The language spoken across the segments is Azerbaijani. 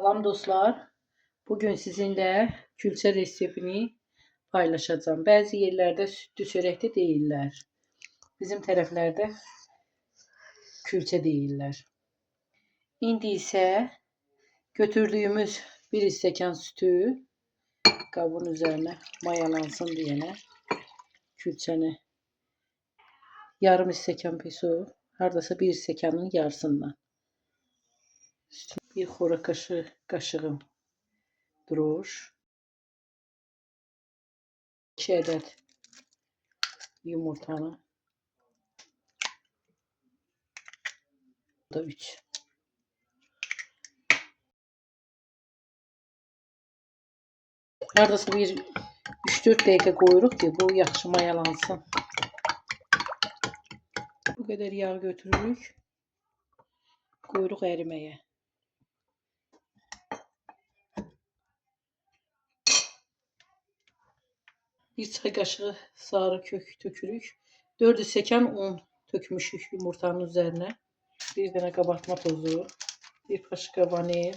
Salam dostlar. Bugün sizinle külçe resepini paylaşacağım. Bazı yerlerde sütlü çörek de deyirlər. Bizim tərəflərdə külçe deyirlər. İndi isə götürdüyümüz bir stəkan sütü qabın üzerine mayalansın diyene külçəni yarım stəkan peso, hardasa bir stəkanın yarısından bir xora kaşığım droş, 2 adet yumurtanı, da 3. Hardasa bir 3-4 dəqiqə qoyuruq ki, bu yaxşı mayalansın. Bu kadar yağ götürürük. Qoyuruq əriməyə. Bir çay kaşığı sarı kök tökürük. 4 stəkan un tökmüşük yumurtanın üzerine. Bir dənə kabartma tozu, bir paşka vanil,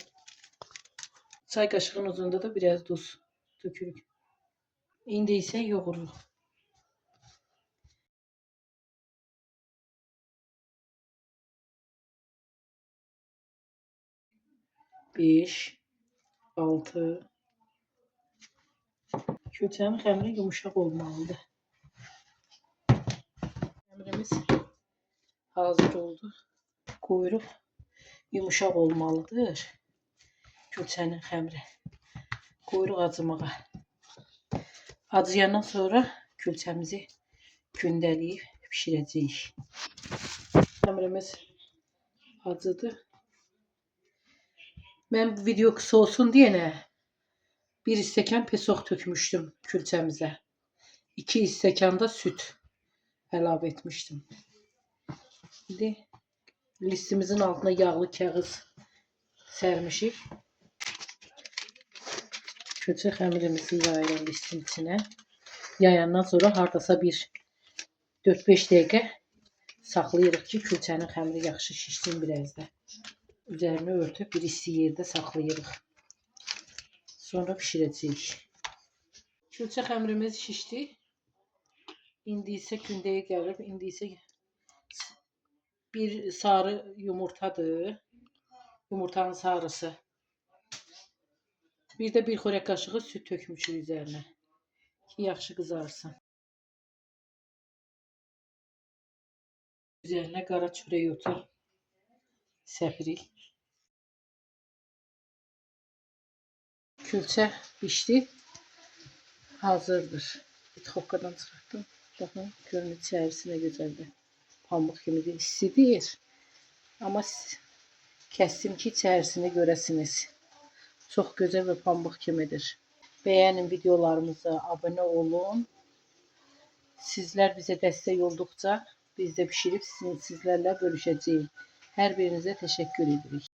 çay kaşığının uzunda da biraz tuz tökürük. İndi isə yoğururuq. Beş, 6. Külçənin xəmiri yumuşaq olmalıdır. Xəmirimiz hazır oldu. Qoyuruq. Yumuşaq olmalıdır külçənin xəmiri. Qoyuruq acımağa. Acıyandan sonra külçəmizi gündəliyib pişirəcəyik. Xəmirimiz acıdı. Ben bu video kısa olsun diye bir stəkan pesoq tökmüştüm külçəmizə. 2 stəkan da süt əlavə etmiştim. Şimdi listimizin altına yağlı kağız sermişik. Külçə xəmirimizi yayırıq listin içine. Yayandan sonra hardasa bir 4-5 dəqiqə saxlayırıq ki, külçənin xəmiri yaxşı şişsin biraz da. Üzerine örtüp bir isti yerde saklayırıq. Sonra pişirəcəyik. Külçə xəmirimiz şişdi. İndi isə gündəyə gəlib. İndi isə bir sarı yumurtadır. Yumurtanın sarısı. Bir de bir xörək kaşığı süt tökmüşük üzerine. Ki yaxşı kızarsın. Üzerine qara çörək otu səpirik. Külçə pişdi. Hazırdır. Bitxokkadan çıxartdım. Baxın, görünür içərisine gözəldir. Pamuk kimi de istidir. Ama kəsdim ki içərisini görəsiniz. Çox gözəl və pamuk kimidir. Beğenin videolarımıza, abone olun. Sizler bize destek oldukça biz de pişirip sizlerle bölüşeceğiz. Her birinize teşekkür edirik.